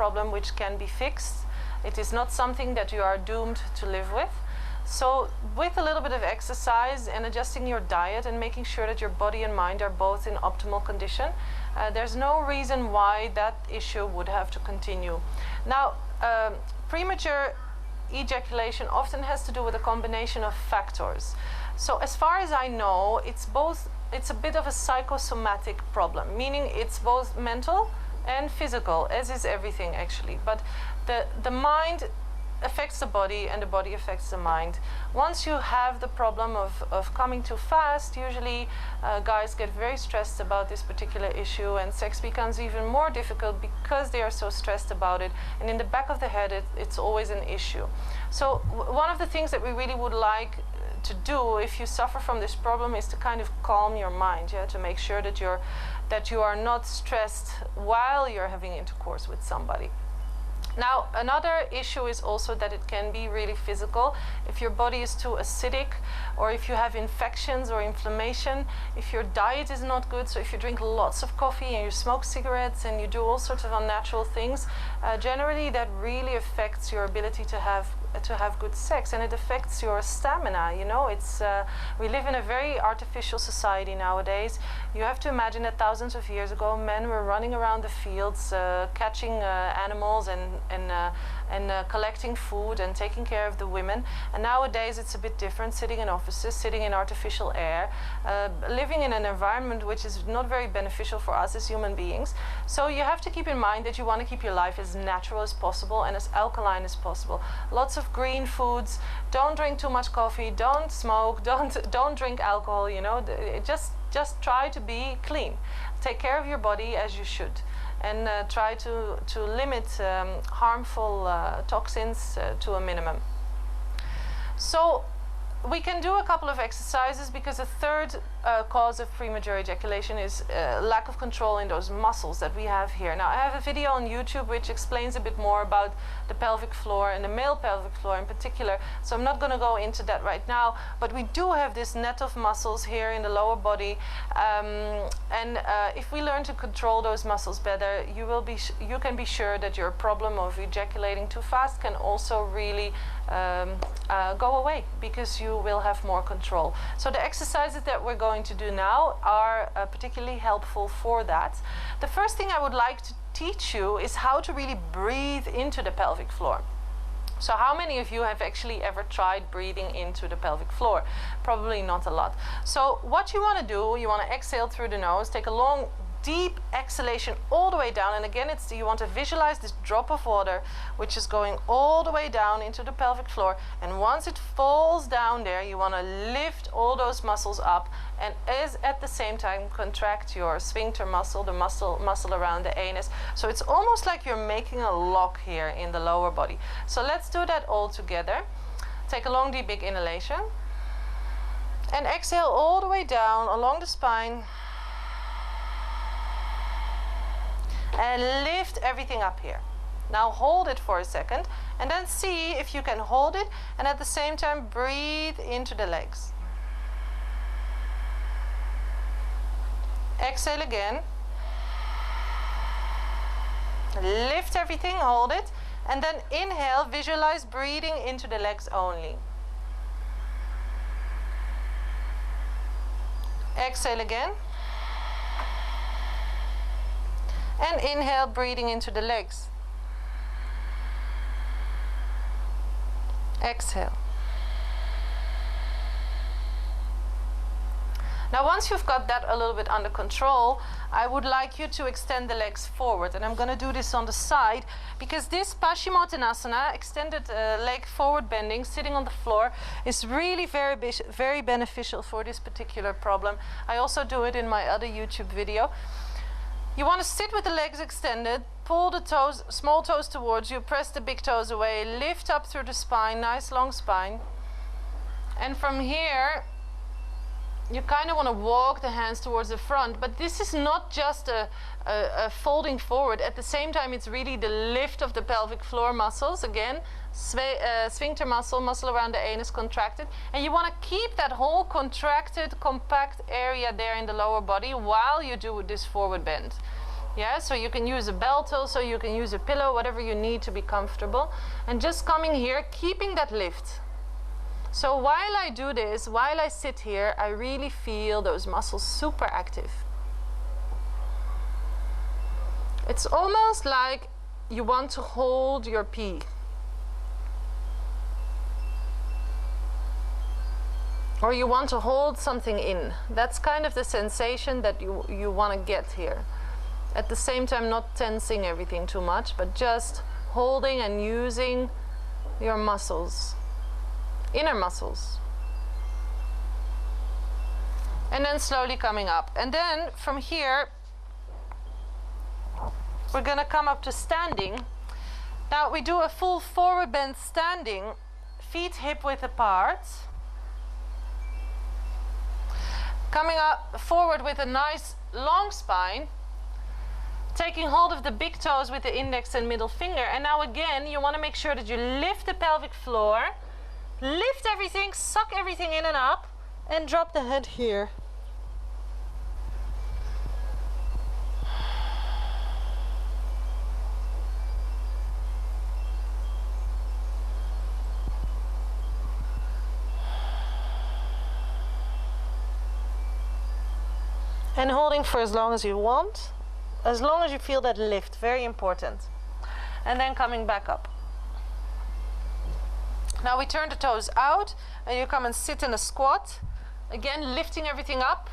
problem which can be fixed. It is not something that you are doomed to live with. So with a little bit of exercise and adjusting your diet and making sure that your body and mind are both in optimal condition, there's no reason why that issue would have to continue. Now, premature ejaculation often has to do with a combination of factors. So as far as I know, it's a bit of a psychosomatic problem, meaning it's both mental and physical, as is everything actually. But the mind affects the body and the body affects the mind. Once you have the problem of coming too fast, usually guys get very stressed about this particular issue, and sex becomes even more difficult because they are so stressed about it, and in the back of the head it's always an issue. So one of the things that we really would like to do if you suffer from this problem is to kind of calm your mind, to make sure that you are not stressed while you're having intercourse with somebody. Now, another issue is also that it can be really physical. If your body is too acidic, or if you have infections or inflammation, if your diet is not good, so if you drink lots of coffee and you smoke cigarettes and you do all sorts of unnatural things, generally that really affects your ability to have good sex, and it affects your stamina. You know, we live in a very artificial society nowadays. You have to imagine that thousands of years ago, men were running around the fields, catching animals and collecting food and taking care of the women. And nowadays it's a bit different, sitting in offices, sitting in artificial air, living in an environment which is not very beneficial for us as human beings. So you have to keep in mind that you want to keep your life as natural as possible and as alkaline as possible. Lots of green foods, don't drink too much coffee, don't smoke, don't drink alcohol, you know, just try to be clean. Take care of your body as you should, and try to limit harmful toxins to a minimum. So we can do a couple of exercises, because a third cause of premature ejaculation is lack of control in those muscles that we have here. Now, I have a video on YouTube which explains a bit more about the pelvic floor and the male pelvic floor in particular, so I'm not going to go into that right now, but we do have this net of muscles here in the lower body, and if we learn to control those muscles better, you can be sure that your problem of ejaculating too fast can also really go away, because you will have more control. So the exercises that we're going to do now are particularly helpful for that. The first thing I would like to teach you is how to really breathe into the pelvic floor. So how many of you have actually ever tried breathing into the pelvic floor? Probably not a lot. So what you want to do, you want to exhale through the nose, take a long deep exhalation all the way down, and again you want to visualize this drop of water which is going all the way down into the pelvic floor, and once it falls down there, you want to lift all those muscles up, and at the same time contract your sphincter muscle, the muscle around the anus. So it's almost like you're making a lock here in the lower body. So let's do that all together. Take a long deep big inhalation and exhale all the way down along the spine. And lift everything up here. Now hold it for a second, and then see if you can hold it and at the same time breathe into the legs. Exhale again. Lift everything, hold it, and then inhale, visualize breathing into the legs only. Exhale again. And inhale, breathing into the legs. Exhale. Now, once you've got that a little bit under control, I would like you to extend the legs forward. And I'm going to do this on the side, because this Paschimottanasana, extended leg forward bending, sitting on the floor, is really very beneficial for this particular problem. I also do it in my other YouTube video. You want to sit with the legs extended, pull the toes, small toes towards you, press the big toes away, lift up through the spine, nice long spine. And from here, you kind of want to walk the hands towards the front, but this is not just a folding forward. At the same time, it's really the lift of the pelvic floor muscles. Again, sphincter muscle around the anus contracted, and you want to keep that whole contracted, compact area there in the lower body while you do this forward bend. Yeah, so you can use a belt also, you can use a pillow, whatever you need to be comfortable. And just coming here, keeping that lift. So while I do this, while I sit here, I really feel those muscles super active. It's almost like you want to hold your pee. Or you want to hold something in. That's kind of the sensation that you want to get here. At the same time, not tensing everything too much, but just holding and using your muscles, inner muscles. And then slowly coming up. And then from here, we're gonna come up to standing. Now we do a full forward bend standing, feet hip width apart. Coming up forward with a nice long spine. Taking hold of the big toes with the index and middle finger. And now again, you want to make sure that you lift the pelvic floor, lift everything, suck everything in and up, and drop the head here. And holding for as long as you want. As long as you feel that lift, very important. And then coming back up. Now we turn the toes out and you come and sit in a squat. Again, lifting everything up,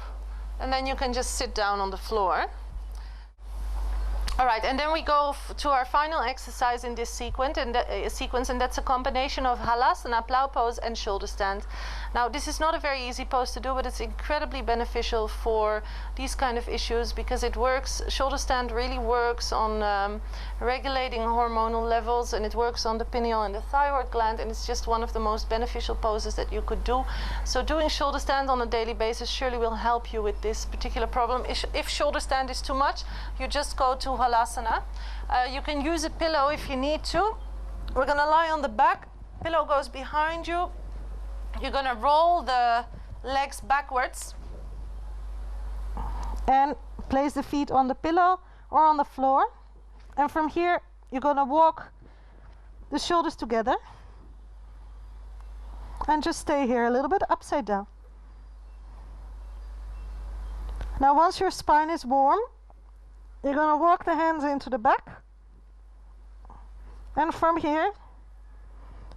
and then you can just sit down on the floor. All right, and then we go to our final exercise in this sequence, and that's a combination of halasana, plow pose, and shoulder stand. Now, this is not a very easy pose to do, but it's incredibly beneficial for these kind of issues because it works. Shoulder stand really works on regulating hormonal levels, and it works on the pineal and the thyroid gland, and it's just one of the most beneficial poses that you could do. So doing shoulder stand on a daily basis surely will help you with this particular problem. If shoulder stand is too much, you just go to halasana. You can use a pillow if you need to. We're gonna lie on the back. Pillow goes behind you. You're gonna roll the legs backwards and place the feet on the pillow or on the floor. And from here, you're gonna walk the shoulders together and just stay here a little bit upside down. Now, once your spine is warm, you're gonna walk the hands into the back. And from here,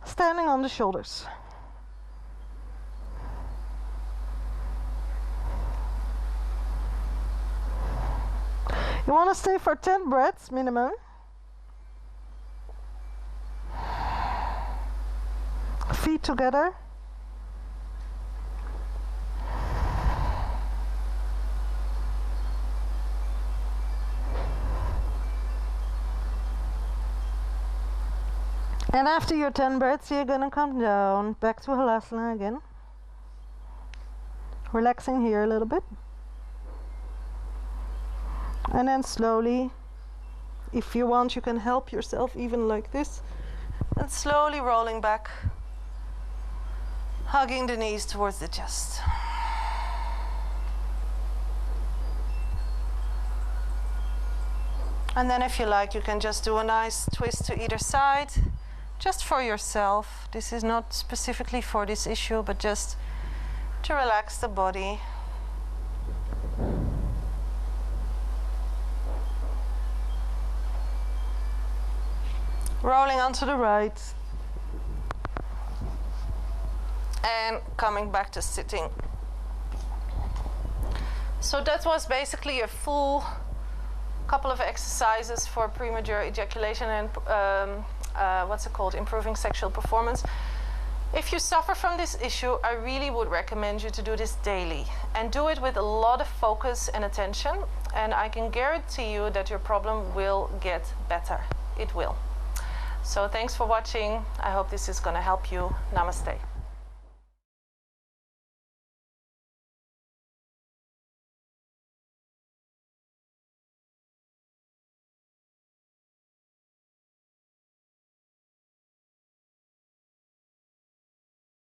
standing on the shoulders. You want to stay for 10 breaths minimum. Feet together. And after your 10 breaths, you're gonna come down back to halasana again. Relaxing here a little bit. And then slowly, if you want, you can help yourself even like this. And slowly rolling back, hugging the knees towards the chest. And then if you like, you can just do a nice twist to either side, just for yourself. This is not specifically for this issue, but just to relax the body. Rolling onto the right and coming back to sitting. So that was basically a full couple of exercises for premature ejaculation and improving sexual performance. If you suffer from this issue, I really would recommend you to do this daily and do it with a lot of focus and attention, and I can guarantee you that your problem will get better. It will. So thanks for watching. I hope this is going to help you. Namaste.